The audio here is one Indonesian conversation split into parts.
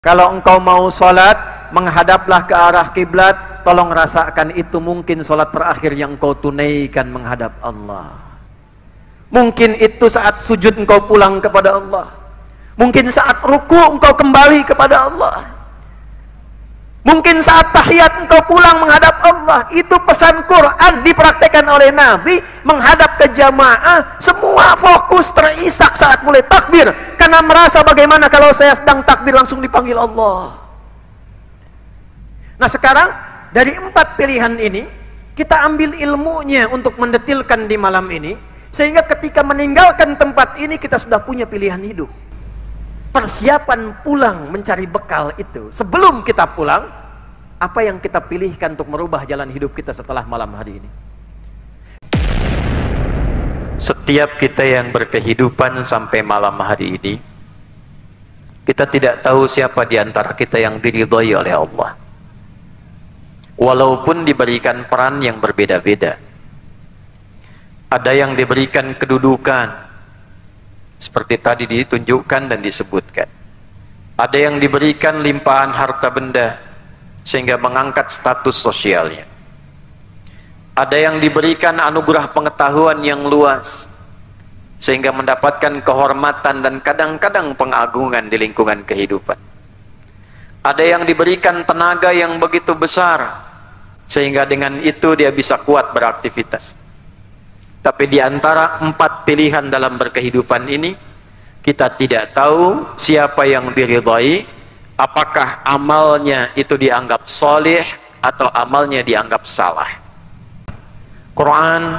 Kalau engkau mau sholat, menghadaplah ke arah kiblat. Tolong rasakan itu mungkin sholat terakhir yang engkau tunaikan menghadap Allah. Mungkin itu saat sujud engkau pulang kepada Allah. Mungkin saat ruku engkau kembali kepada Allah. Mungkin saat tahiyat engkau pulang menghadap Allah. Itu pesan Quran dipraktekkan oleh Nabi. Menghadap ke jamaah, semua fokus terisak saat mulai takbir, karena merasa bagaimana kalau saya sedang takbir langsung dipanggil Allah. Nah sekarang dari 4 pilihan ini kita ambil ilmunya untuk mendetilkan di malam ini, sehingga ketika meninggalkan tempat ini kita sudah punya pilihan hidup. Persiapan pulang mencari bekal itu, sebelum kita pulang, apa yang kita pilihkan untuk merubah jalan hidup kita setelah malam hari ini. Setiap kita yang berkehidupan sampai malam hari ini, kita tidak tahu siapa di antara kita yang diridhai oleh Allah. Walaupun diberikan peran yang berbeda-beda. Ada yang diberikan kedudukan, seperti tadi ditunjukkan dan disebutkan. Ada yang diberikan limpahan harta benda, sehingga mengangkat status sosialnya. Ada yang diberikan anugerah pengetahuan yang luas, sehingga mendapatkan kehormatan dan kadang-kadang pengagungan di lingkungan kehidupan. Ada yang diberikan tenaga yang begitu besar, sehingga dengan itu dia bisa kuat beraktivitas. Tapi di antara 4 pilihan dalam berkehidupan ini, kita tidak tahu siapa yang diridhai, apakah amalnya itu dianggap soleh atau amalnya dianggap salah. Quran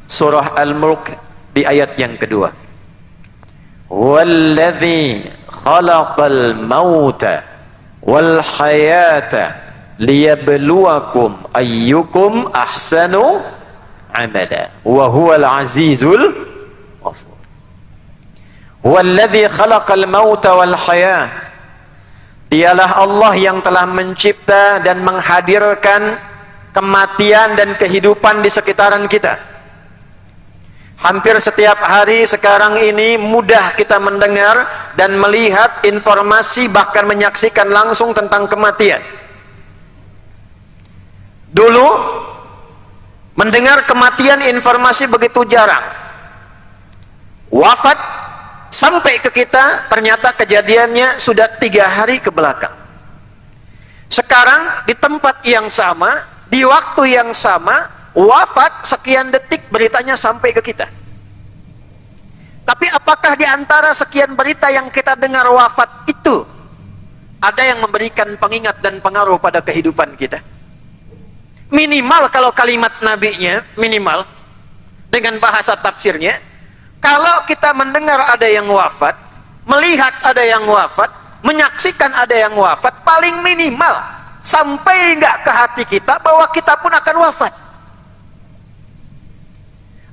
surah Al-Mulk di ayat yang kedua. Walladzi khalaqal mauta wal hayata liyabluwakum ayyukum ahsanu amala wa huwal azizul ghafur. Walladzi khalaqal mauta wal hayata, dialah Allah yang telah mencipta dan menghadirkan kematian dan kehidupan di sekitaran kita. Hampir setiap hari sekarang ini mudah kita mendengar dan melihat informasi, bahkan menyaksikan langsung tentang kematian. Dulu mendengar kematian informasi begitu jarang. Wafat sampai ke kita, ternyata kejadiannya sudah 3 hari ke belakang. Sekarang di tempat yang sama, di waktu yang sama, wafat sekian detik beritanya sampai ke kita. Tapi apakah di antara sekian berita yang kita dengar wafat itu ada yang memberikan pengingat dan pengaruh pada kehidupan kita? Minimal kalau kalimat nabinya, minimal dengan bahasa tafsirnya, kalau kita mendengar ada yang wafat, melihat ada yang wafat, menyaksikan ada yang wafat, paling minimal sampai nggak ke hati kita bahwa kita pun akan wafat.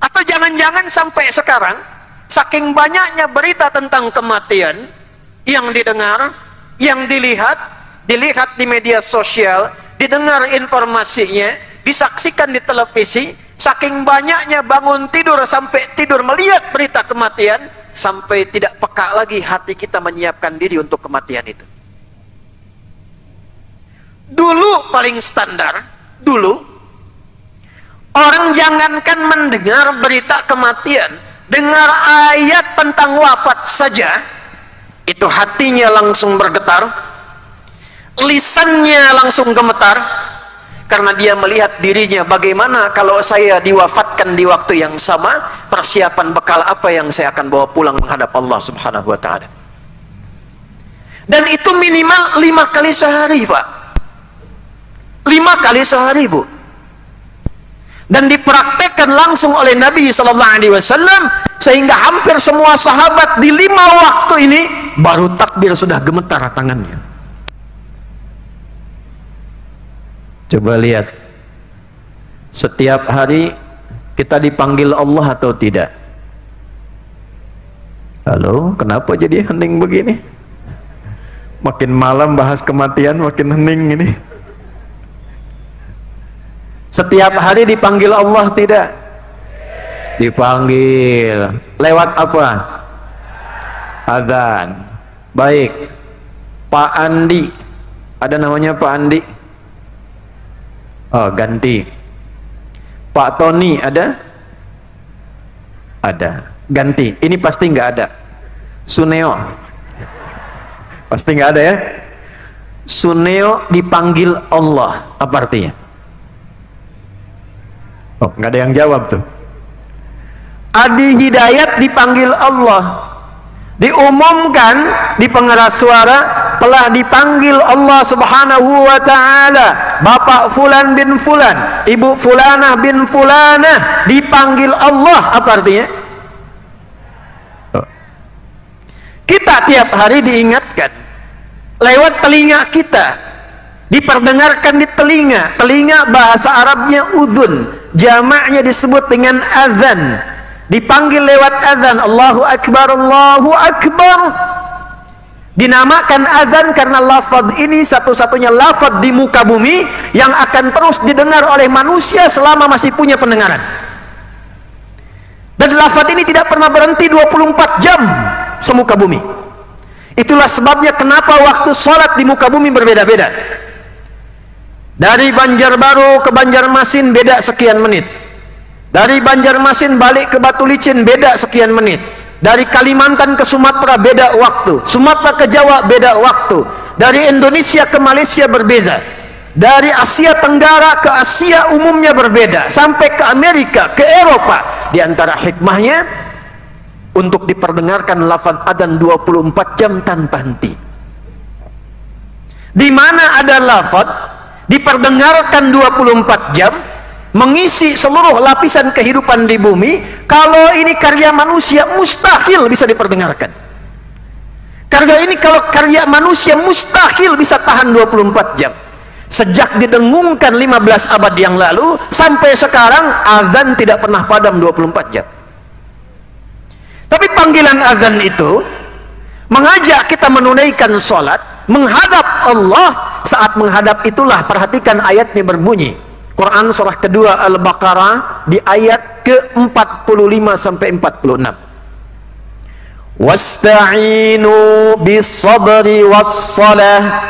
Atau jangan-jangan sampai sekarang, saking banyaknya berita tentang kematian yang didengar, yang dilihat di media sosial, didengar informasinya, disaksikan di televisi, saking banyaknya bangun tidur sampai tidur melihat berita kematian, sampai tidak peka lagi hati kita menyiapkan diri untuk kematian itu. Dulu paling standar, dulu orang jangankan mendengar berita kematian, dengar ayat tentang wafat saja, itu hatinya langsung bergetar, lisannya langsung gemetar, karena dia melihat dirinya, bagaimana kalau saya diwafatkan di waktu yang sama, persiapan bekal apa yang saya akan bawa pulang menghadap Allah subhanahu wa ta'ala. Dan itu minimal 5 kali sehari, Pak. 5 kali sehari, Bu. Dan dipraktekkan langsung oleh Nabi SAW, sehingga hampir semua sahabat di 5 waktu ini baru takbir sudah gemetar tangannya. Coba lihat, setiap hari kita dipanggil Allah atau tidak? Halo, kenapa jadi hening begini? Makin malam bahas kematian makin hening ini. Setiap hari dipanggil Allah tidak? Dipanggil. Lewat apa? Adzan. Baik. Pak Andi, ada namanya Pak Andi? Oh, ganti. Pak Tony ada? Ada. Ganti. Ini pasti nggak ada. Suneo. Pasti nggak ada ya. Suneo dipanggil Allah. Apa artinya? Oh, nggak ada yang jawab tuh. Adi Hidayat dipanggil Allah. Diumumkan di pengeras suara telah dipanggil Allah Subhanahu wa ta'ala. Bapak Fulan bin Fulan, Ibu Fulanah bin Fulanah dipanggil Allah. Apa artinya? Kita tiap hari diingatkan lewat telinga kita, diperdengarkan di telinga. Telinga bahasa Arabnya udhun, jamaknya disebut dengan azan. Dipanggil lewat azan, Allahu Akbar, Allahu Akbar. Dinamakan azan karena lafaz ini satu-satunya lafaz di muka bumi yang akan terus didengar oleh manusia selama masih punya pendengaran. Dan lafaz ini tidak pernah berhenti 24 jam semuka bumi. Itulah sebabnya kenapa waktu sholat di muka bumi berbeda-beda. Dari Banjarbaru ke Banjarmasin beda sekian menit. Dari Banjarmasin balik ke Batu Licin beda sekian menit. Dari Kalimantan ke Sumatera beda waktu. Sumatera ke Jawa beda waktu. Dari Indonesia ke Malaysia berbeza. Dari Asia Tenggara ke Asia umumnya berbeda. Sampai ke Amerika, ke Eropa. Di antara hikmahnya untuk diperdengarkan lafaz adzan 24 jam tanpa henti. Di mana ada lafaz diperdengarkan 24 jam, mengisi seluruh lapisan kehidupan di bumi. Kalau ini karya manusia mustahil bisa diperdengarkan. Karya ini kalau karya manusia mustahil bisa tahan 24 jam. Sejak didengungkan 15 abad yang lalu sampai sekarang azan tidak pernah padam 24 jam. Tapi panggilan azan itu mengajak kita menunaikan sholat, menghadap Allah. Saat menghadap itulah perhatikan ayatnya berbunyi. Quran surah kedua Al-Baqarah di ayat ke-45 sampai 46. Wasta'inu bis-sabri was-salah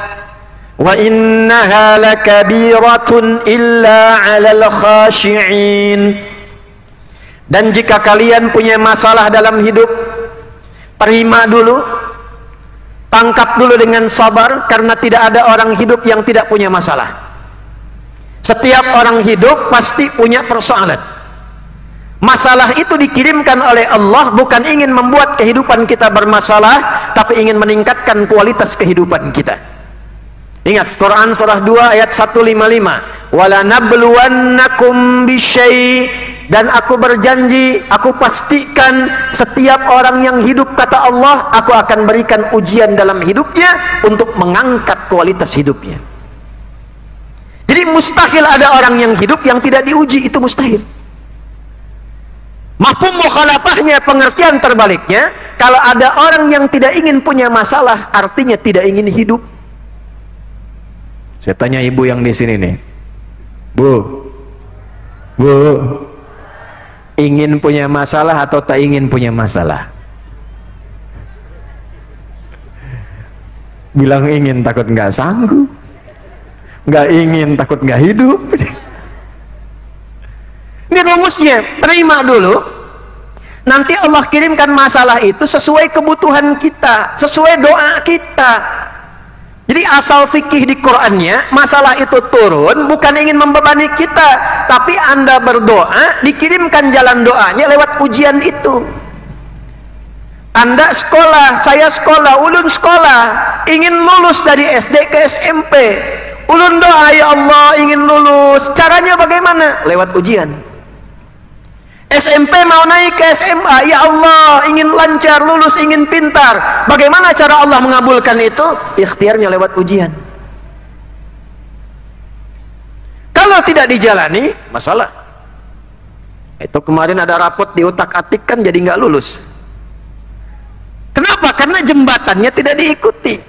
wa innaha lakabiratun illa 'alal khashi'in. Dan jika kalian punya masalah dalam hidup, terima dulu, tangkap dulu dengan sabar, karena tidak ada orang hidup yang tidak punya masalah. Setiap orang hidup pasti punya persoalan. Masalah itu dikirimkan oleh Allah bukan ingin membuat kehidupan kita bermasalah, tapi ingin meningkatkan kualitas kehidupan kita. Ingat Quran surah 2 ayat 155. Wala nabluwannakum bisyai', dan aku berjanji, aku pastikan setiap orang yang hidup, kata Allah, aku akan berikan ujian dalam hidupnya untuk mengangkat kualitas hidupnya. Jadi mustahil ada orang yang hidup yang tidak diuji, itu mustahil. Mafhum mukhalafahnya, pengertian terbaliknya, kalau ada orang yang tidak ingin punya masalah, artinya tidak ingin hidup. Saya tanya ibu yang di sini nih, Bu, ingin punya masalah atau tak ingin punya masalah? Bilang ingin, takut nggak sanggup. Nggak ingin, takut nggak hidup. Ini rumusnya, terima dulu. Nanti Allah kirimkan masalah itu sesuai kebutuhan kita, sesuai doa kita. Jadi asal fikih di Qur'annya, masalah itu turun bukan ingin membebani kita, tapi Anda berdoa, dikirimkan jalan doanya lewat ujian itu. Anda sekolah, saya sekolah, ulun sekolah, ingin lulus dari SD ke SMP. Ulun doa, ya Allah ingin lulus, caranya bagaimana? Lewat ujian. SMP mau naik ke SMA, ya Allah ingin lancar lulus, ingin pintar, bagaimana cara Allah mengabulkan itu? Ikhtiarnya lewat ujian. Kalau tidak dijalani, masalah. Itu kemarin ada rapot diutak-atik kan jadi nggak lulus. Kenapa? Karena jembatannya tidak diikuti.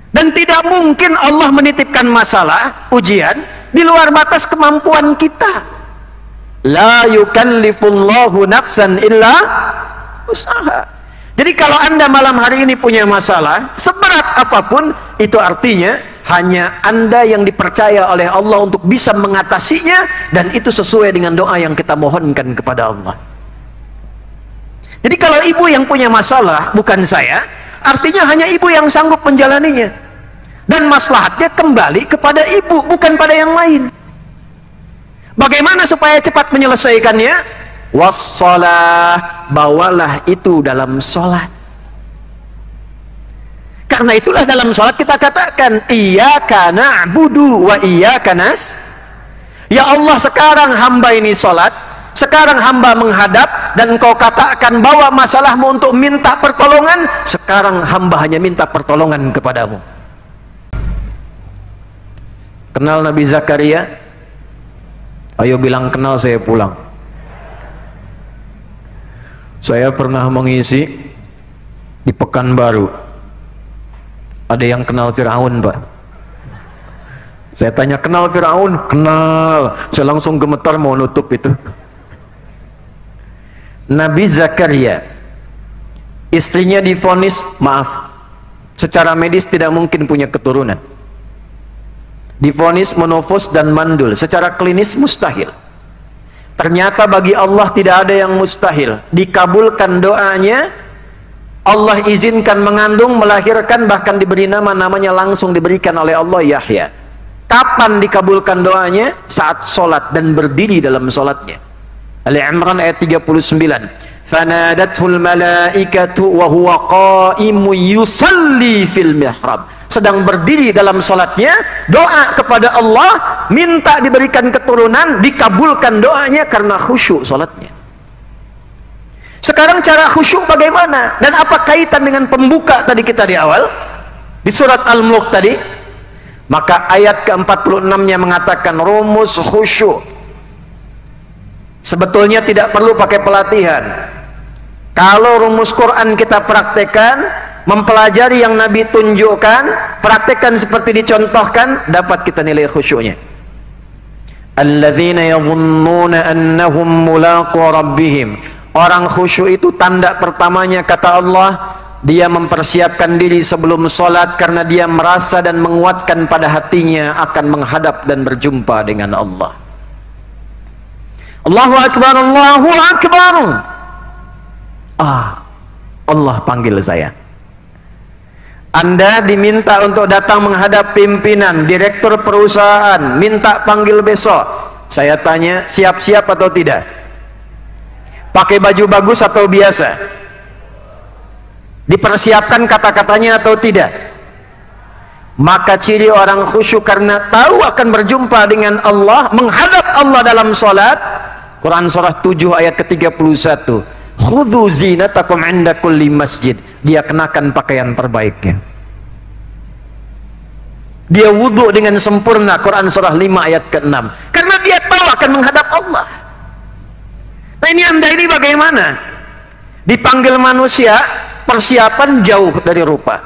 Dan tidak mungkin Allah menitipkan masalah, ujian di luar batas kemampuan kita. La yukallifullahu nafsan illa usaha. Jadi kalau Anda malam hari ini punya masalah, seberat apapun, itu artinya hanya Anda yang dipercaya oleh Allah untuk bisa mengatasinya, dan itu sesuai dengan doa yang kita mohonkan kepada Allah. Jadi kalau ibu yang punya masalah, bukan saya, artinya hanya ibu yang sanggup menjalaninya. Dan maslahatnya kembali kepada ibu, bukan pada yang lain. Bagaimana supaya cepat menyelesaikannya? Wassalah, bawalah itu dalam sholat. Karena itulah dalam sholat kita katakan iyyaka na'budu wa iyyaka nas. Ya Allah, sekarang hamba ini sholat, sekarang hamba menghadap, dan kau katakan bawa masalahmu untuk minta pertolongan. Sekarang hamba hanya minta pertolongan kepadamu. Kenal Nabi Zakaria? Ayo bilang kenal, saya pulang. Saya pernah mengisi di Pekanbaru. Ada yang kenal Fir'aun, Pak? Saya tanya, kenal Fir'aun? Kenal. Saya langsung gemetar mau nutup itu. Nabi Zakaria, istrinya divonis, maaf, secara medis tidak mungkin punya keturunan. Divonis menofos dan mandul, secara klinis mustahil. Ternyata bagi Allah tidak ada yang mustahil. Dikabulkan doanya, Allah izinkan mengandung, melahirkan, bahkan diberi namanya langsung diberikan oleh Allah, Yahya. Kapan dikabulkan doanya? Saat sholat dan berdiri dalam sholatnya. Ali Imran ayat 39. Fanadathul malaikatu wa huwa qaimun yusalli fil mihrab. Sedang berdiri dalam sholatnya, doa kepada Allah, minta diberikan keturunan, dikabulkan doanya karena khusyuk sholatnya. Sekarang cara khusyuk bagaimana? Dan apa kaitan dengan pembuka tadi kita di awal? Di surat Al-Mulk tadi. Maka ayat ke-46-nya mengatakan rumus khusyuk. Sebetulnya tidak perlu pakai pelatihan. Kalau rumus Quran kita praktekkan, mempelajari yang Nabi tunjukkan, praktekkan seperti dicontohkan, dapat kita nilai khusyuknya. Alladzina yadhunnuna annahum mulaqu rabbihim. Orang khusyuk itu tanda pertamanya, kata Allah, dia mempersiapkan diri sebelum sholat karena dia merasa dan menguatkan pada hatinya akan menghadap dan berjumpa dengan Allah. Allahu Akbar, Allahu Akbar. Allah panggil saya. Anda diminta untuk datang menghadap pimpinan, direktur perusahaan, minta panggil besok. Saya tanya, siap-siap atau tidak? Pakai baju bagus atau biasa? Dipersiapkan kata-katanya atau tidak? Maka ciri orang khusyuk karena tahu akan berjumpa dengan Allah, menghadap Allah dalam sholat. Quran surah 7 ayat ke-31. Khudhu zinatakum inda kulli masjid. Dia kenakan pakaian terbaiknya. Dia wudhu dengan sempurna. Quran surah 5 ayat ke-6. Karena dia tahu akan menghadap Allah. Nah ini Anda ini bagaimana? Dipanggil manusia, persiapan jauh dari rupa.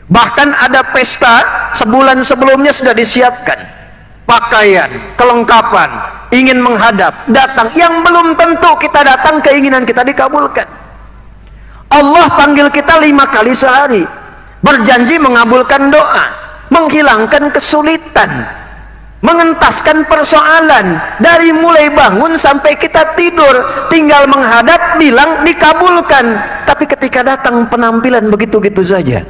Bahkan ada pesta, sebulan sebelumnya sudah disiapkan. Pakaian, kelengkapan, ingin menghadap, datang. Yang belum tentu kita datang, keinginan kita dikabulkan. Allah panggil kita 5 kali sehari, berjanji mengabulkan doa, menghilangkan kesulitan, mengentaskan persoalan. Dari mulai bangun sampai kita tidur, tinggal menghadap, bilang dikabulkan. Tapi ketika datang penampilan begitu-gitu saja,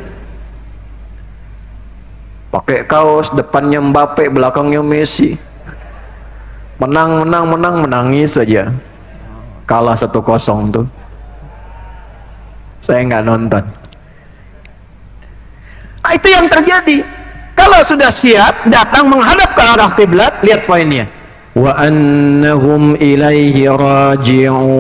pakai kaos, depannya Mbappe, belakangnya Messi, menangis saja. Kalah 1-0 tuh. Saya nggak nonton. Itu yang terjadi. Kalau sudah siap, datang menghadap ke arah kiblat, lihat poinnya. Wa annahum ilaihi raji'un.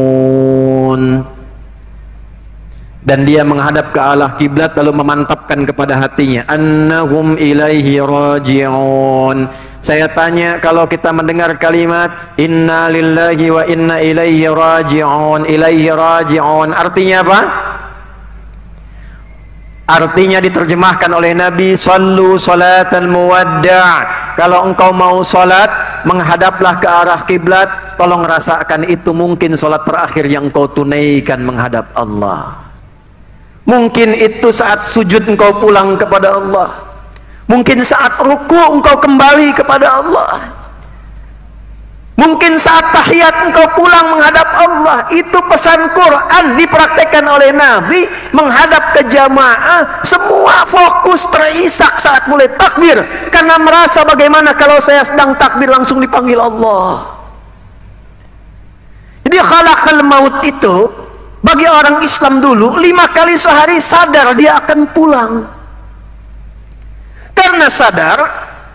Dan dia menghadap ke arah kiblat lalu memantapkan kepada hatinya, annahum ilaihi raji'un. Saya tanya, kalau kita mendengar kalimat inna lillahi wa inna ilaihi raji'un, ilaihi raji'un, artinya apa? Artinya diterjemahkan oleh Nabi, sallu salatan muwadda'. Kalau engkau mau salat, menghadaplah ke arah kiblat. Tolong rasakan itu mungkin salat terakhir yang kau tunaikan menghadap Allah. Mungkin itu saat sujud engkau pulang kepada Allah. Mungkin saat ruku engkau kembali kepada Allah. Mungkin saat tahiyat engkau pulang menghadap Allah. Itu pesan Quran dipraktekkan oleh Nabi. Menghadap ke jamaah, semua fokus terisak saat mulai takbir, karena merasa bagaimana kalau saya sedang takbir langsung dipanggil Allah. Jadi khalaqal maut itu bagi orang Islam dulu 5 kali sehari sadar dia akan pulang. Karena sadar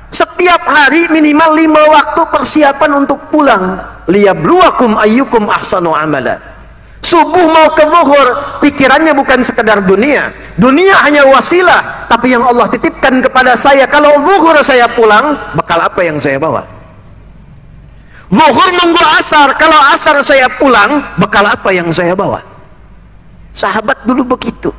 setiap hari minimal 5 waktu persiapan untuk pulang. Liyabluwakum ayyukum ahsanu amala. Subuh mau ke zuhur, pikirannya bukan sekedar dunia. Dunia hanya wasilah, tapi yang Allah titipkan kepada saya, kalau zuhur saya pulang, bekal apa yang saya bawa? Zuhur nunggu asar, kalau asar saya pulang, bekal apa yang saya bawa? Sahabat dulu begitu.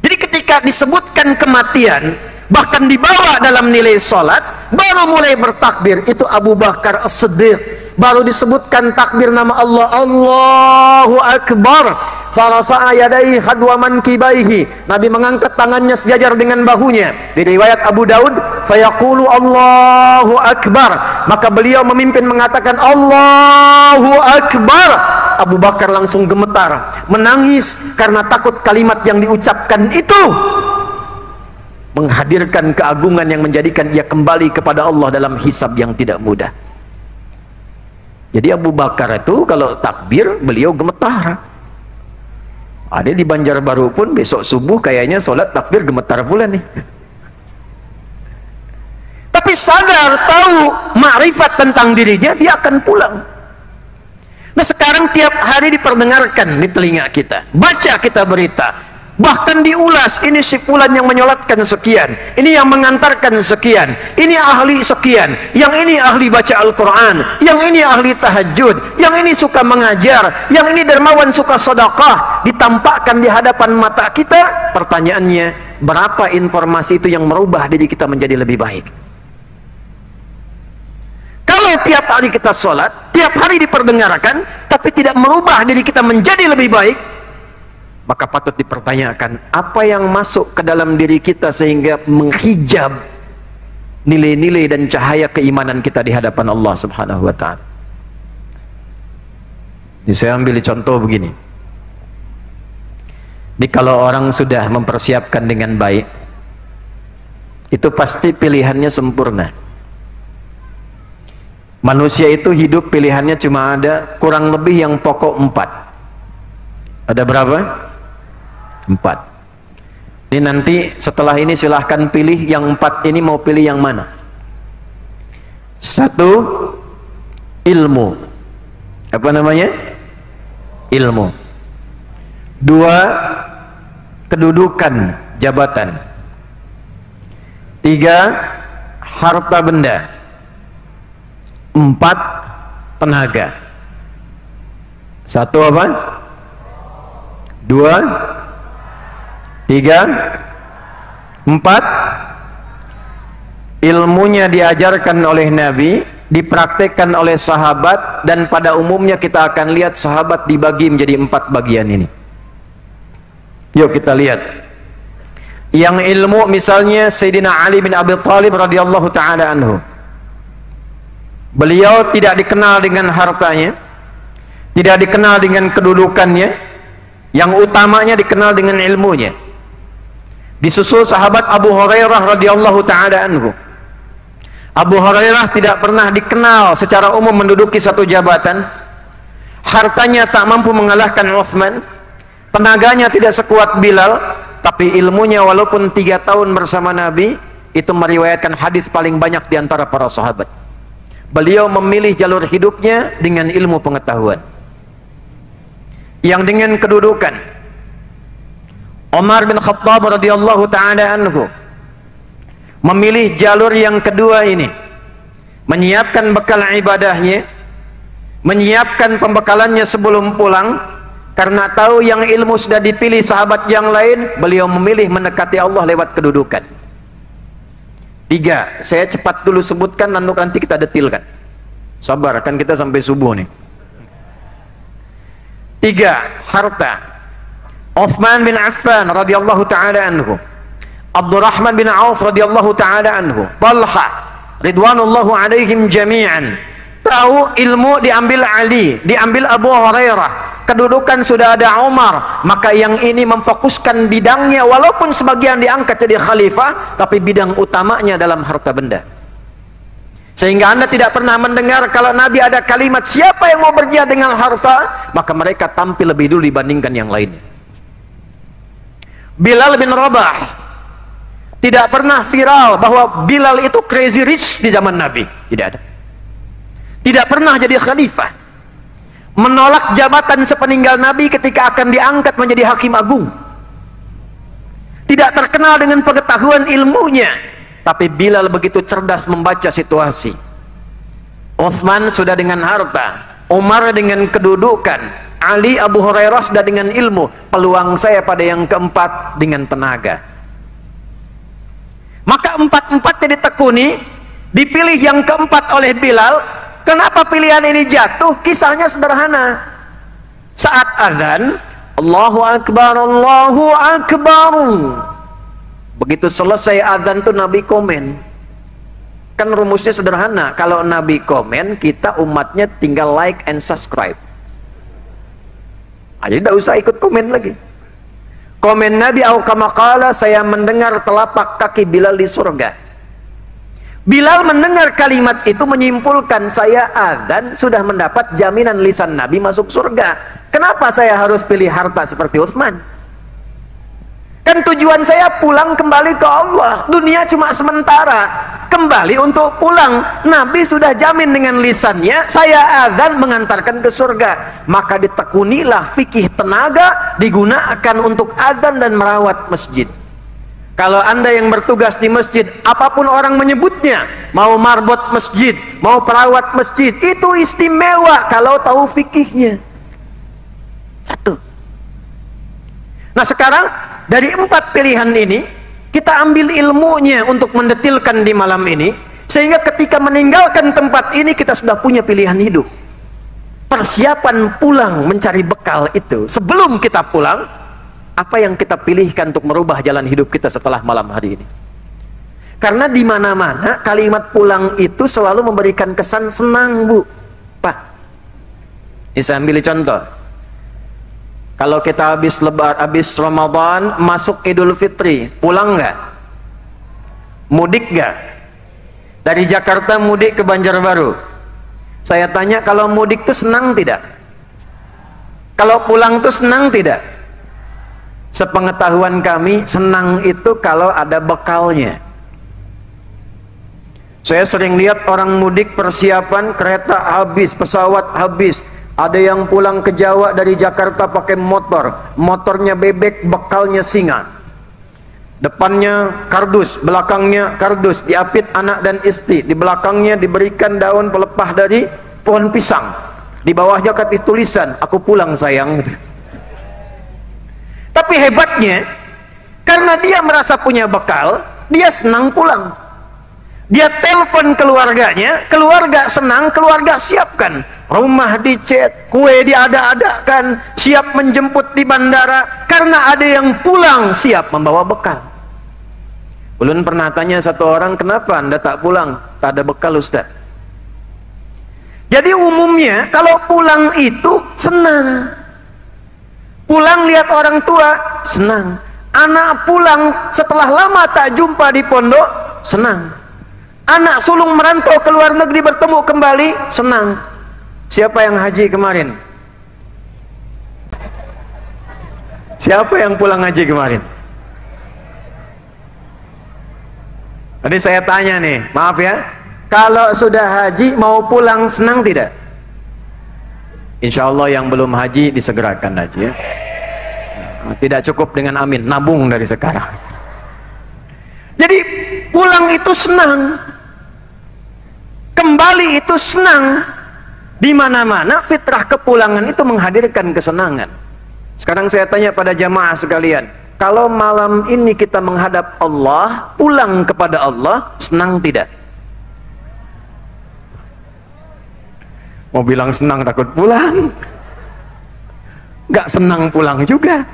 Jadi ketika disebutkan kematian, bahkan dibawa dalam nilai salat, baru mulai bertakbir. Itu Abu Bakar As-Siddiq. Baru disebutkan takbir nama Allah, Allahu Akbar. Farafa'a yadaihi hadwa mankibaihi. Nabi mengangkat tangannya sejajar dengan bahunya. Di riwayat Abu Daud, fayaqulu Allahu Akbar. Maka beliau memimpin mengatakan Allahu Akbar. Abu Bakar langsung gemetar, menangis karena takut kalimat yang diucapkan itu menghadirkan keagungan yang menjadikan ia kembali kepada Allah dalam hisab yang tidak mudah. Jadi Abu Bakar itu kalau takbir beliau gemetar. Ada di Banjarbaru pun besok subuh kayaknya sholat takbir gemetar pula nih. Tapi sadar, tahu makrifat tentang dirinya, dia akan pulang. Nah sekarang tiap hari diperdengarkan di telinga kita, baca kita berita, bahkan diulas, ini si fulan yang menyolatkan sekian, ini yang mengantarkan sekian, ini ahli sekian, yang ini ahli baca Al-Quran, yang ini ahli tahajud, yang ini suka mengajar, yang ini dermawan suka sedekah, ditampakkan di hadapan mata kita. Pertanyaannya, berapa informasi itu yang merubah diri kita menjadi lebih baik? Kalau tiap hari kita sholat, tiap hari diperdengarkan, tapi tidak merubah diri kita menjadi lebih baik, maka patut dipertanyakan apa yang masuk ke dalam diri kita sehingga menghijab nilai-nilai dan cahaya keimanan kita di hadapan Allah Subhanahu wa ta'ala. Ini saya ambil contoh begini. Ini kalau orang sudah mempersiapkan dengan baik, itu pasti pilihannya sempurna. Manusia itu hidup pilihannya cuma ada kurang lebih yang pokok 4. Ada berapa? 4. Ini nanti setelah ini silahkan pilih yang 4 ini mau pilih yang mana. 1, ilmu. Apa namanya? Ilmu. 2, kedudukan, jabatan. 3, harta benda. 4, tenaga. 1 apa? 2, 3, 4. Ilmunya diajarkan oleh Nabi, dipraktekkan oleh sahabat, dan pada umumnya kita akan lihat sahabat dibagi menjadi 4 bagian ini. Yuk kita lihat. Yang ilmu misalnya Sayyidina Ali bin Abi Thalib radhiyallahu ta'ala anhu. Beliau tidak dikenal dengan hartanya, tidak dikenal dengan kedudukannya, yang utamanya dikenal dengan ilmunya. Disusul sahabat Abu Hurairah radhiyallahu ta'ala anhu. Abu Hurairah tidak pernah dikenal secara umum menduduki satu jabatan, hartanya tak mampu mengalahkan Uthman, tenaganya tidak sekuat Bilal, tapi ilmunya walaupun 3 tahun bersama Nabi, itu meriwayatkan hadis paling banyak di antara para sahabat. Beliau memilih jalur hidupnya dengan ilmu pengetahuan. Yang dengan kedudukan, Umar bin Khattab radhiyallahu ta'ala anhu memilih jalur yang kedua ini, menyiapkan bekal ibadahnya, menyiapkan pembekalannya sebelum pulang, karena tahu yang ilmu sudah dipilih sahabat yang lain, beliau memilih mendekati Allah lewat kedudukan. 3, saya cepat dulu sebutkan lalu nanti kita detilkan. Sabar, kan kita sampai subuh nih. 3, harta. Uthman bin Affan radhiyallahu taala anhu, Abdurrahman bin Auf radhiyallahu taala anhu, Talha ridwanullahu alaihim jami'an. Tahu ilmu diambil Ali, diambil Abu Hurairah, kedudukan sudah ada Umar, maka yang ini memfokuskan bidangnya, walaupun sebagian diangkat jadi khalifah, tapi bidang utamanya dalam harta benda. Sehingga Anda tidak pernah mendengar kalau Nabi ada kalimat siapa yang mau berjihad dengan harta, maka mereka tampil lebih dulu dibandingkan yang lainnya. Bilal bin Rabah, tidak pernah viral bahwa Bilal itu crazy rich di zaman Nabi, tidak ada. Tidak pernah jadi khalifah, menolak jabatan sepeninggal Nabi ketika akan diangkat menjadi hakim agung. Tidak terkenal dengan pengetahuan ilmunya, tapi Bilal begitu cerdas membaca situasi. Uthman sudah dengan harta, Umar dengan kedudukan, Ali, Abu Hurairah sudah dengan ilmu. Peluang saya pada yang keempat dengan tenaga. Maka empat-empatnya ditekuni, dipilih yang keempat oleh Bilal. Kenapa pilihan ini jatuh? Kisahnya sederhana. Saat azan, Allahu Akbar, Allahu Akbar. Begitu selesai azan tuh Nabi komen. Kan rumusnya sederhana. Kalau Nabi komen, kita umatnya tinggal like and subscribe. Jadi tidak usah ikut komen lagi. Komen Nabi al-Qamakala, saya mendengar telapak kaki Bilal di surga. Bilal mendengar kalimat itu menyimpulkan, saya azan sudah mendapat jaminan lisan Nabi masuk surga. Kenapa saya harus pilih harta seperti Utsman? Kan tujuan saya pulang kembali ke Allah. Dunia cuma sementara, kembali untuk pulang. Nabi sudah jamin dengan lisannya, saya azan mengantarkan ke surga. Maka ditekunilah fikih tenaga digunakan untuk azan dan merawat masjid. Kalau Anda yang bertugas di masjid, apapun orang menyebutnya, mau marbot masjid, mau perawat masjid, itu istimewa kalau tahu fikihnya. Satu. Nah sekarang dari empat pilihan ini kita ambil ilmunya untuk mendetilkan di malam ini, sehingga ketika meninggalkan tempat ini kita sudah punya pilihan hidup. Persiapan pulang mencari bekal itu, sebelum kita pulang, apa yang kita pilihkan untuk merubah jalan hidup kita setelah malam hari ini? Karena di mana-mana kalimat pulang itu selalu memberikan kesan senang, Bu. Pak, ini saya ambil contoh. Kalau kita habis Ramadan, masuk Idul Fitri, pulang nggak? Mudik nggak? Dari Jakarta mudik ke Banjarbaru. Saya tanya, kalau mudik tuh senang tidak? Kalau pulang tuh senang tidak? Sepengetahuan kami, senang itu kalau ada bekalnya. Saya sering lihat orang mudik persiapan kereta habis, pesawat habis. Ada yang pulang ke Jawa dari Jakarta pakai motor, motornya bebek, bekalnya singa. Depannya kardus, belakangnya kardus, diapit anak dan istri. Di belakangnya diberikan daun pelepah dari pohon pisang. Di bawahnya kata tulisan, aku pulang sayang. Tapi hebatnya, karena dia merasa punya bekal, dia senang pulang. Dia telepon keluarganya, keluarga senang, keluarga siapkan. Rumah dicet, kue diada-adakan, siap menjemput di bandara, karena ada yang pulang siap membawa bekal. Ulun pernah tanya satu orang, kenapa Anda tak pulang? Tak ada bekal, Ustaz. Jadi umumnya kalau pulang itu senang. Pulang lihat orang tua, senang. Anak pulang setelah lama tak jumpa di pondok, senang. Anak sulung merantau ke luar negeri bertemu kembali, senang. Siapa yang haji kemarin? Siapa yang pulang haji kemarin? Tadi saya tanya nih, maaf ya, kalau sudah haji mau pulang senang tidak? Insya Allah yang belum haji disegerakan haji ya. Tidak cukup dengan amin, nabung dari sekarang. Jadi pulang itu senang, kembali itu senang. Di mana-mana fitrah kepulangan itu menghadirkan kesenangan. Sekarang saya tanya pada jamaah sekalian, kalau malam ini kita menghadap Allah, pulang kepada Allah, senang tidak? Mau bilang senang takut pulang, gak senang pulang juga.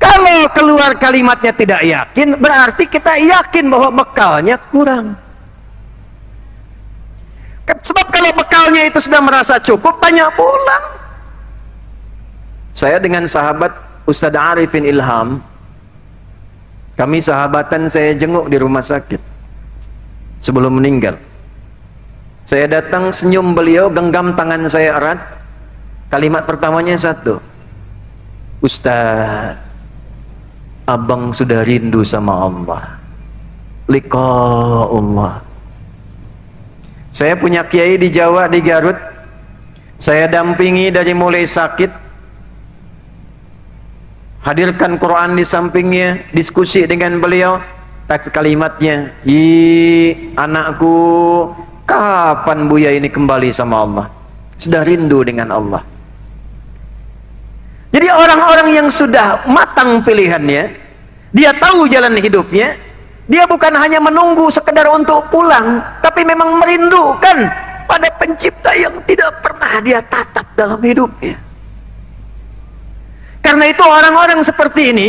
Kalau keluar kalimatnya tidak yakin, berarti kita yakin bahwa bekalnya kurang. Sebab kalau bekalnya itu sudah merasa cukup, tanya pulang. Saya dengan sahabat Ustadz Arifin Ilham, kami sahabatan, saya jenguk di rumah sakit sebelum meninggal. Saya datang, senyum beliau, genggam tangan saya erat. Kalimat pertamanya satu, Ustaz, abang sudah rindu sama Allah, liqa'ullah. Saya punya kiai di Jawa, di Garut, saya dampingi dari mulai sakit, hadirkan Quran di sampingnya, diskusi dengan beliau. Tapi kalimatnya, anakku, kapan Buya ini kembali sama Allah? Sudah rindu dengan Allah. Jadi orang-orang yang sudah matang pilihannya, dia tahu jalan hidupnya, dia bukan hanya menunggu sekedar untuk pulang, tapi memang merindukan pada pencipta yang tidak pernah dia tatap dalam hidupnya. Karena itu orang-orang seperti ini,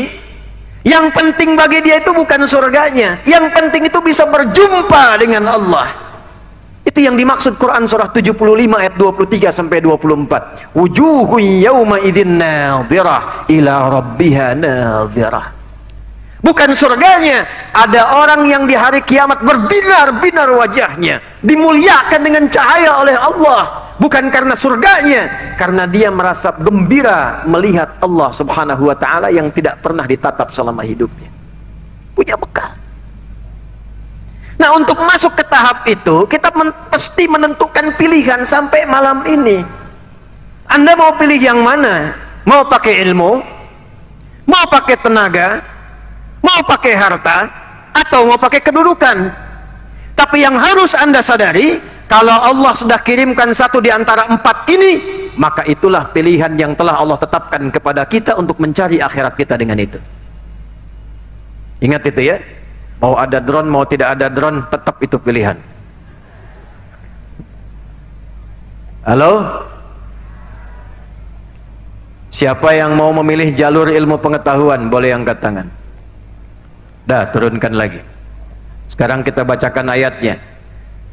yang penting bagi dia itu bukan surganya, yang penting itu bisa berjumpa dengan Allah. Itu yang dimaksud Quran surah 75 ayat 23 sampai 24. Wujuhu yawma idzin nadhirah ila rabbiha nadhirah. Bukan surganya, ada orang yang di hari kiamat berbinar-binar wajahnya, dimuliakan dengan cahaya oleh Allah. Bukan karena surganya, karena dia merasa gembira melihat Allah subhanahu wa ta'ala yang tidak pernah ditatap selama hidupnya. Punya bekal. Nah, untuk masuk ke tahap itu, kita pasti menentukan pilihan sampai malam ini. Anda mau pilih yang mana? Mau pakai ilmu? Mau pakai tenaga? Mau pakai harta? Atau mau pakai kedudukan? Tapi yang harus Anda sadari, kalau Allah sudah kirimkan satu di antara empat ini, maka itulah pilihan yang telah Allah tetapkan kepada kita untuk mencari akhirat kita dengan itu. Ingat itu ya. Mau ada drone, mau tidak ada drone, tetap itu pilihan. Halo? Siapa yang mau memilih jalur ilmu pengetahuan, boleh angkat tangan. Dah, turunkan lagi. Sekarang kita bacakan ayatnya.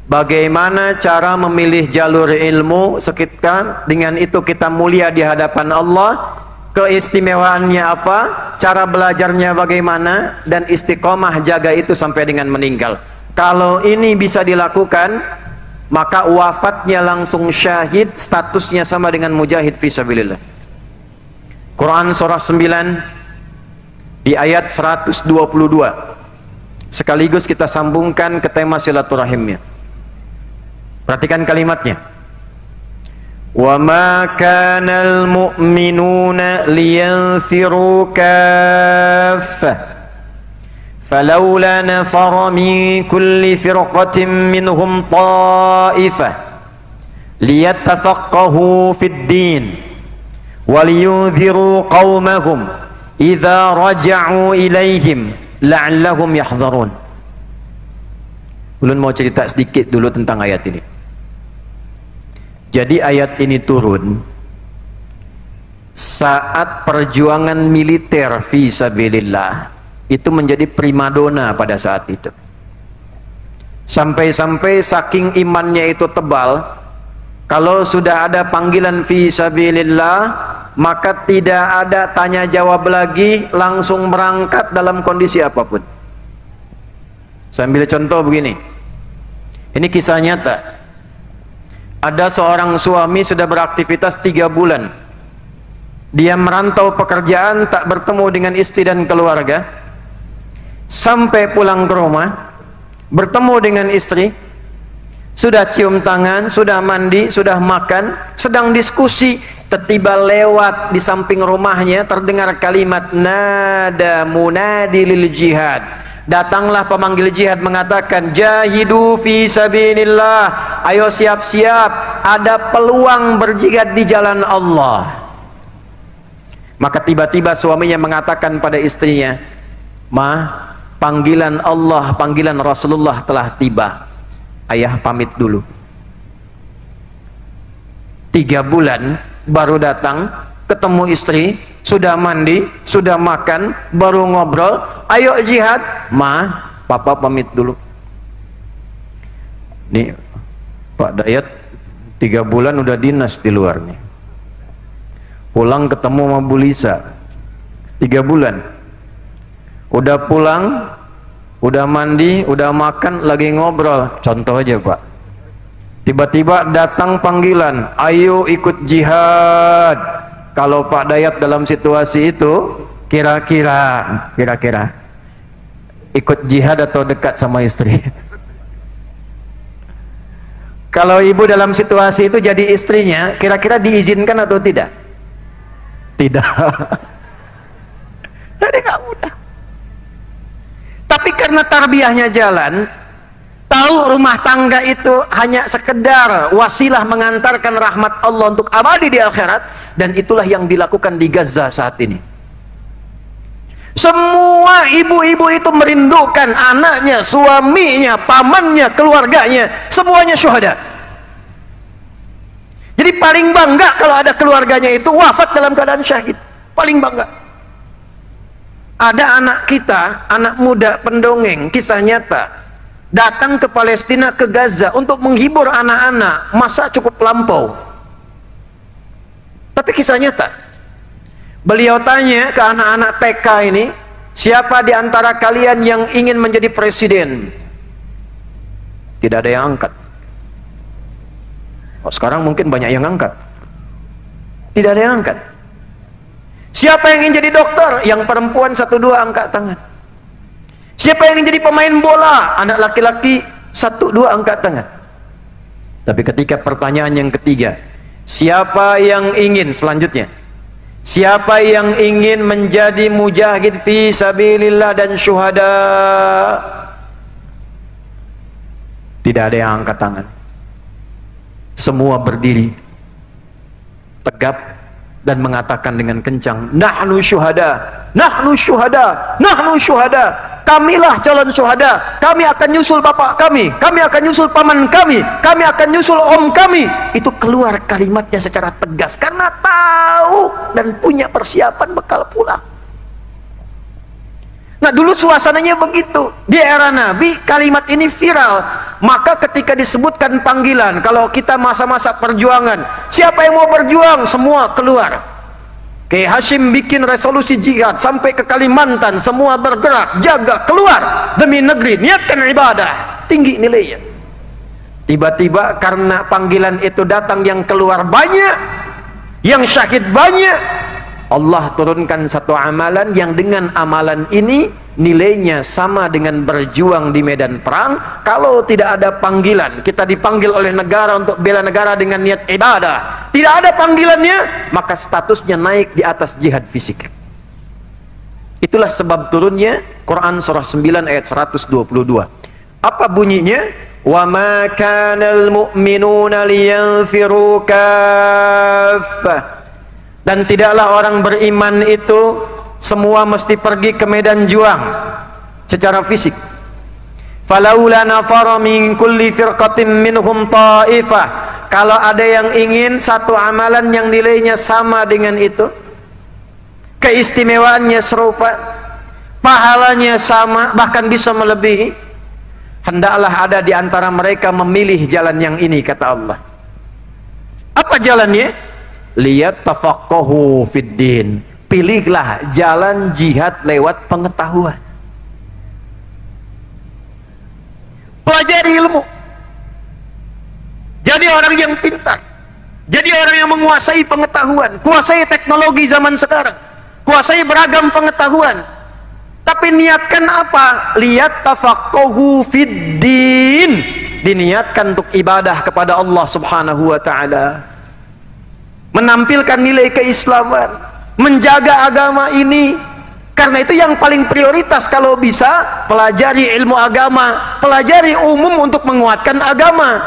Bagaimana cara memilih jalur ilmu? Sekitar dengan itu kita mulia di hadapan Allah. Keistimewaannya apa, cara belajarnya bagaimana, dan istiqomah jaga itu sampai dengan meninggal. Kalau ini bisa dilakukan, maka wafatnya langsung syahid, statusnya sama dengan mujahid fisabilillah. Quran surah 9 di ayat 122. Sekaligus kita sambungkan ke tema silaturahimnya. Perhatikan kalimatnya. وَمَا كَانَ الْمُؤْمِنُونَ لِيَنْفِرُوا كَافَّةً فَلَوْلَا نَفَرَ مِنْ كُلِّ فِرْقَةٍ مِّنْهُمْ طَائِفَةٌ لِيَتَّفَقَّهُوا فِي الدِّينِ وَلِيُنْذِرُوا قَوْمَهُمْ إِذَا رَجَعُوا إِلَيْهِمْ لَعَلَّهُمْ يَحْذَرُونَ. Ulun mau cerita sedikit dulu tentang ayat ini. Jadi ayat ini turun saat perjuangan militer fisabilillah itu menjadi primadona pada saat itu. Sampai-sampai saking imannya itu tebal, kalau sudah ada panggilan fisabilillah, maka tidak ada tanya jawab lagi, langsung berangkat dalam kondisi apapun. Saya ambil contoh begini. Ini kisah nyata. Ada seorang suami sudah beraktivitas 3 bulan. Dia merantau pekerjaan, tak bertemu dengan istri dan keluarga. Sampai pulang ke rumah, bertemu dengan istri, sudah cium tangan, sudah mandi, sudah makan, sedang diskusi. Tiba lewat di samping rumahnya terdengar kalimat nada munadi lil jihad. Datanglah pemanggil jihad mengatakan, jahidu fi sabilillah, ayo siap-siap, ada peluang berjihad di jalan Allah. Maka tiba-tiba suaminya mengatakan pada istrinya, "Ma, panggilan Allah, panggilan Rasulullah telah tiba. Ayah pamit dulu." 3 bulan baru datang, ketemu istri, sudah mandi, sudah makan, baru ngobrol, ayo jihad. Ma, papa pamit dulu. Nih, Pak Dayat 3 bulan udah dinas di luar nih. Pulang ketemu sama Bu Lisa 3 bulan. Udah pulang, udah mandi, udah makan, lagi ngobrol. Contoh aja Pak, tiba-tiba datang panggilan, ayo ikut jihad. Kalau Pak Dayat dalam situasi itu, kira-kira ikut jihad atau dekat sama istri? Kalau ibu dalam situasi itu jadi istrinya, kira-kira diizinkan atau tidak? Tidak. Jadi nggak mudah. Tapi karena tarbiyahnya jalan, tahu rumah tangga itu hanya sekedar wasilah mengantarkan rahmat Allah untuk abadi di akhirat, dan itulah yang dilakukan di Gaza saat ini. Semua ibu-ibu itu merindukan anaknya, suaminya, pamannya, keluarganya, semuanya syuhada. Jadi paling bangga kalau ada keluarganya itu wafat dalam keadaan syahid. Paling bangga. Ada anak kita, anak muda pendongeng, kisah nyata, datang ke Palestina, ke Gaza untuk menghibur anak-anak, masa cukup lampau. Tapi kisah nyata. Beliau tanya ke anak-anak TK ini, siapa di antara kalian yang ingin menjadi presiden? Tidak ada yang angkat. Oh, sekarang mungkin banyak yang angkat. Tidak ada yang angkat. Siapa yang ingin jadi dokter? Yang perempuan 1-2 angkat tangan. Siapa yang ingin jadi pemain bola? Anak laki-laki 1-2 angkat tangan. Tapi ketika pertanyaan yang ketiga, siapa yang ingin selanjutnya? Siapa yang ingin menjadi mujahid fi sabilillah dan syuhada? Tidak ada yang angkat tangan. Semua berdiri tegap dan mengatakan dengan kencang, nahnu syuhada, nahnu syuhada, nahnu syuhada. Kamilah calon syuhada. Kami akan nyusul bapak kami akan nyusul paman kami akan nyusul om kami. Itu keluar kalimatnya secara tegas karena tahu dan punya persiapan bekal pulang. Nah, dulu suasananya begitu. Di era Nabi kalimat ini viral. Maka ketika disebutkan panggilan, kalau kita masa-masa perjuangan, siapa yang mau berjuang? Semua keluar. Kiai Hashim bikin resolusi jihad sampai ke Kalimantan, semua bergerak, jaga, keluar demi negeri, niatkan ibadah, tinggi nilainya. Tiba-tiba karena panggilan itu datang, yang keluar banyak, yang syahid banyak, Allah turunkan satu amalan yang dengan amalan ini nilainya sama dengan berjuang di medan perang. Kalau tidak ada panggilan, kita dipanggil oleh negara untuk bela negara dengan niat ibadah, tidak ada panggilannya, maka statusnya naik di atas jihad fisik. Itulah sebab turunnya Quran surah 9 ayat 122. Apa bunyinya? Wa ma kanal mu'minuna liyanfiru kaffah. Dan tidaklah orang beriman itu semua mesti pergi ke medan juang secara fisik. Falaula nafara min kulli firqatin minhum ta'ifah. Kalau ada yang ingin satu amalan yang nilainya sama dengan itu, keistimewaannya serupa, pahalanya sama, bahkan bisa melebihi, hendaklah ada di antara mereka memilih jalan yang ini, kata Allah. Apa jalannya? Lihat tafaqahu fid din. Pilihlah jalan jihad lewat pengetahuan. Pelajari ilmu. Jadi orang yang pintar. Jadi orang yang menguasai pengetahuan, kuasai teknologi zaman sekarang, kuasai beragam pengetahuan. Tapi niatkan apa? Lihat tafaqahu fid din. Diniatkan untuk ibadah kepada Allah Subhanahu wa taala. Menampilkan nilai keislaman, menjaga agama ini. Karena itu yang paling prioritas kalau bisa, pelajari ilmu agama, pelajari umum untuk menguatkan agama.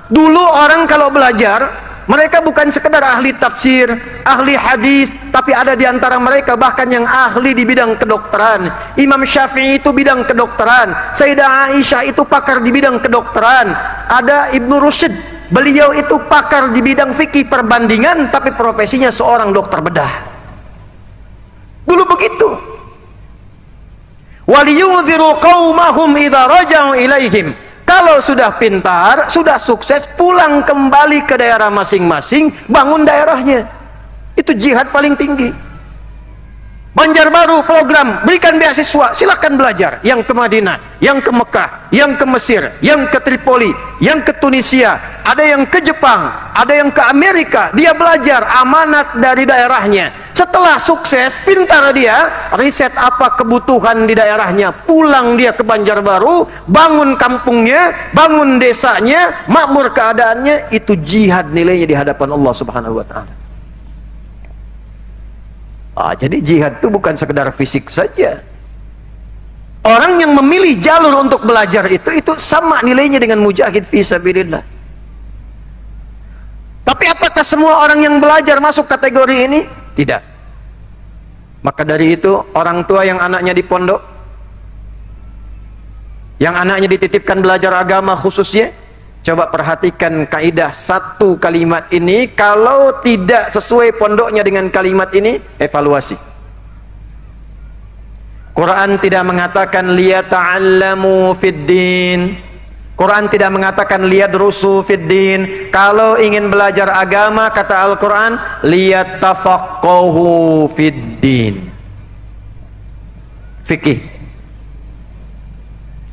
Dulu orang kalau belajar, mereka bukan sekedar ahli tafsir, ahli hadis, tapi ada di antara mereka bahkan yang ahli di bidang kedokteran. Imam Syafi'i itu bidang kedokteran, Sayyidah Aisyah itu pakar di bidang kedokteran, ada Ibnu Rusyd, beliau itu pakar di bidang fikih perbandingan, tapi profesinya seorang dokter bedah. Dulu begitu. Waliyunziru qaumahum idza raja'u ilaihim. Kalau sudah pintar, sudah sukses, pulang kembali ke daerah masing-masing, bangun daerahnya. Itu jihad paling tinggi. Banjarbaru program, berikan beasiswa, silakan belajar. Yang ke Madinah, yang ke Mekah, yang ke Mesir, yang ke Tripoli, yang ke Tunisia, ada yang ke Jepang, ada yang ke Amerika. Dia belajar amanat dari daerahnya. Setelah sukses, pintar dia, riset apa kebutuhan di daerahnya, pulang dia ke Banjarbaru, bangun kampungnya, bangun desanya, makmur keadaannya. Itu jihad nilainya di hadapan Allah Subhanahu wa Ta'ala. Jadi jihad itu bukan sekedar fisik saja. Orang yang memilih jalur untuk belajar itu sama nilainya dengan mujahid fi sabilillah. Tapi apakah semua orang yang belajar masuk kategori ini? Tidak. Maka dari itu, orang tua yang anaknya di pondok, yang anaknya dititipkan belajar agama khususnya, coba perhatikan kaidah satu kalimat ini. Kalau tidak sesuai pondoknya dengan kalimat ini, evaluasi. Quran tidak mengatakan liyata'allamu fid-din. Quran tidak mengatakan liyadrusu fid-din. Kalau ingin belajar agama, kata Al-Quran, liyatafaqahu fid-din. Fikih.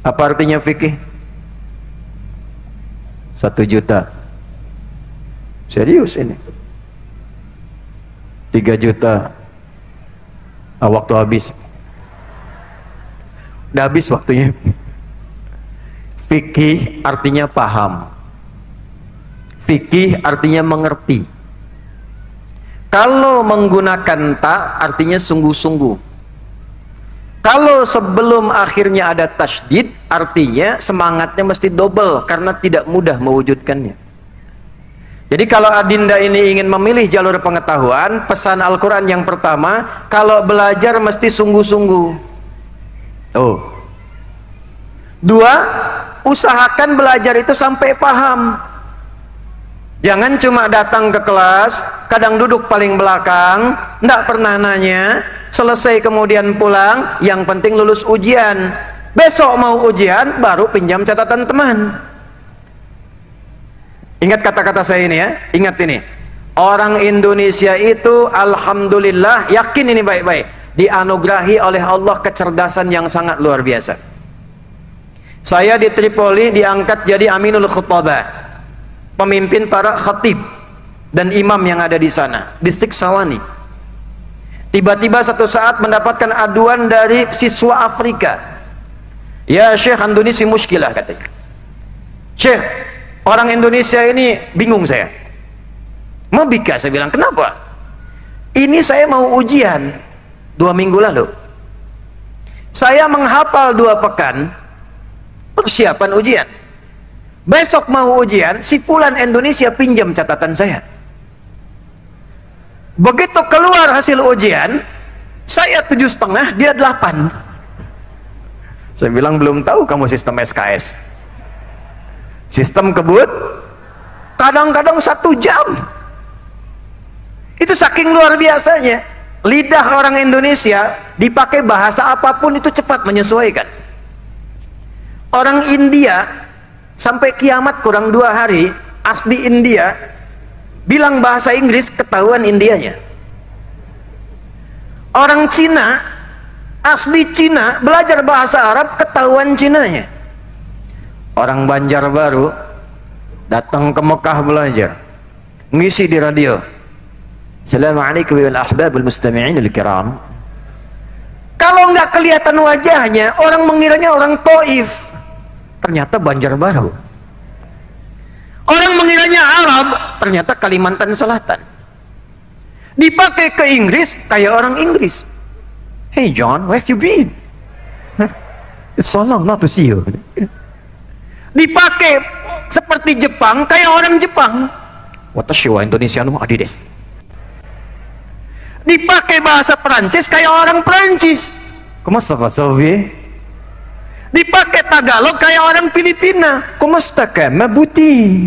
Apa artinya fikih? 1 juta. Serius ini. 3 juta. Waktu habis. Udah habis waktunya. Fikih artinya paham. Fikih artinya mengerti. Kalau menggunakan ta artinya sungguh-sungguh. Kalau sebelum akhirnya ada tasydid, artinya semangatnya mesti double karena tidak mudah mewujudkannya. Jadi kalau adinda ini ingin memilih jalur pengetahuan, pesan Al-Quran yang pertama, kalau belajar mesti sungguh-sungguh. Dua, usahakan belajar itu sampai paham. Jangan cuma datang ke kelas, kadang duduk paling belakang, tidak pernah nanya, selesai kemudian pulang, yang penting lulus ujian. Besok mau ujian, baru pinjam catatan teman. Ingat kata-kata saya ini ya, ingat ini. Orang Indonesia itu alhamdulillah, yakin ini baik-baik, dianugerahi oleh Allah kecerdasan yang sangat luar biasa. Saya di Tripoli diangkat jadi Aminul Khutabah, pemimpin para khatib dan imam yang ada di sana, distrik Sawani. Tiba-tiba satu saat mendapatkan aduan dari siswa Afrika. Ya Syekh, Indonesia muskilah katanya. Syekh, orang Indonesia ini bingung saya. Mau bika, saya bilang, kenapa? Ini saya mau ujian 2 minggu lalu. Saya menghafal 2 pekan persiapan ujian. Besok mau ujian, si fulan Indonesia pinjam catatan saya. Begitu keluar hasil ujian, saya 7,5, dia 8. Saya bilang, belum tahu kamu sistem SKS. Sistem kebut, kadang-kadang 1 jam. Itu saking luar biasanya. Lidah orang Indonesia, dipakai bahasa apapun itu cepat menyesuaikan. Orang India, sampai kiamat kurang 2 hari, asli India, bilang bahasa Inggris, ketahuan Indianya. Orang Cina, asli Cina, belajar bahasa Arab, ketahuan Cinanya. Orang Banjarbaru datang ke Mekah belajar, ngisi di radio, Assalamualaikum wal ahbabul mustami'inul kiram. Kalau nggak kelihatan wajahnya, orang mengiranya orang Taif, ternyata Banjarbaru. Orang mengiranya Arab, ternyata Kalimantan Selatan. Dipakai ke Inggris, kayak orang Inggris. Hey John, where have you been? It's so long not to see you. Dipakai seperti Jepang, kayak orang Jepang. Watashi wa Indonesia no adides. Dipakai bahasa Perancis, kayak orang Perancis. Comment ça va, Sophie? Dipakai Tagalog kayak orang Filipina. Kumusta ka? Mabuti.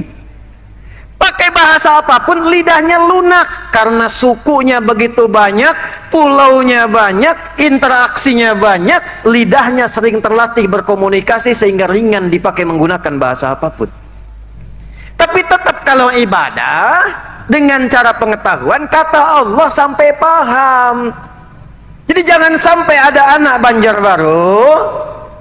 Pakai bahasa apapun lidahnya lunak karena sukunya begitu banyak, pulaunya banyak, interaksinya banyak, lidahnya sering terlatih berkomunikasi sehingga ringan dipakai menggunakan bahasa apapun. Tapi tetap kalau ibadah dengan cara pengetahuan, kata Allah sampai paham. Jadi jangan sampai ada anak Banjarbaru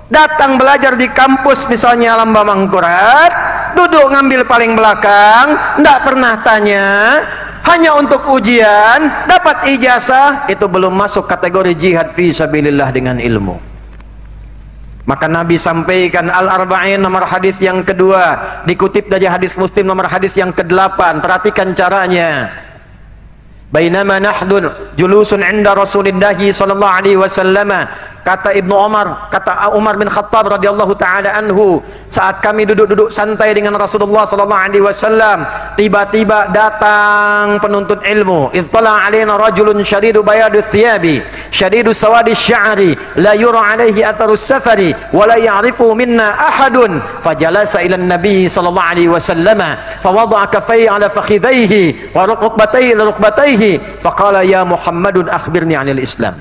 datang belajar di kampus misalnya Lamba Mangkurat, duduk ngambil paling belakang, tidak pernah tanya, hanya untuk ujian, dapat ijazah, itu belum masuk kategori jihad fi sabilillah dengan ilmu. Maka Nabi sampaikan Al-Arba'in nomor hadis yang kedua, dikutip dari hadis Muslim nomor hadis yang ke-8. Perhatikan caranya. Bainama nahdun julusun 'inda Rasulillah sallallahu alaihi wasallam, kata Ibnu Umar, kata Umar bin Khattab radhiyallahu taala anhu, saat kami duduk-duduk santai dengan Rasulullah sallallahu alaihi wasallam, tiba-tiba datang penuntut ilmu. Ittala alaina rajulun syadidu bayadus thiyabi syadidu sawadi sya'ri la yura alaihi atharus safari wa la ya'rifu minna ahadun, fajalasa ila an-nabi sallallahu alaihi wasallam fawada'a kaffayhi ala fakhidhayhi wa rukbatayhi ila rukbatayhi faqala ya Muhammadun akhbirni 'anil Islam.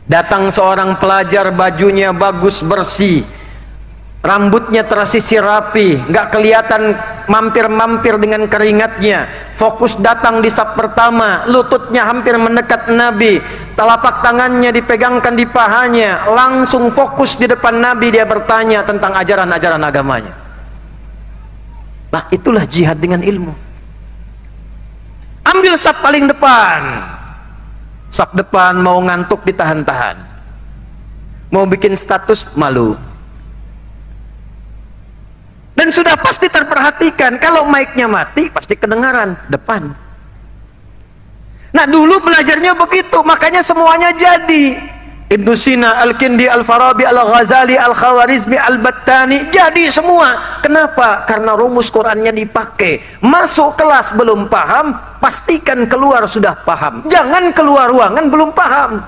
Datang seorang pelajar, bajunya bagus bersih, rambutnya tersisir rapi, nggak kelihatan mampir-mampir dengan keringatnya, fokus datang di saf pertama, lututnya hampir mendekat Nabi, telapak tangannya dipegangkan di pahanya, langsung fokus di depan Nabi, dia bertanya tentang ajaran-ajaran agamanya. Nah, itulah jihad dengan ilmu. Ambil saf paling depan. Saf depan mau ngantuk ditahan-tahan, mau bikin status malu, dan sudah pasti terperhatikan. Kalau mic-nya mati pasti kedengaran depan. Nah, dulu belajarnya begitu, makanya semuanya jadi. Ibnu Sina, Al-Kindi, Al-Farabi, Al-Ghazali, Al-Khawarizmi, Al-Battani, jadi semua. Kenapa? Karena rumus Qur'annya dipakai. Masuk kelas belum paham, pastikan keluar sudah paham. Jangan keluar ruangan belum paham.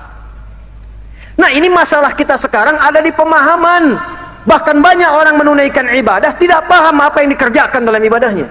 Nah, ini masalah kita sekarang ada di pemahaman. Bahkan banyak orang menunaikan ibadah tidak paham apa yang dikerjakan dalam ibadahnya.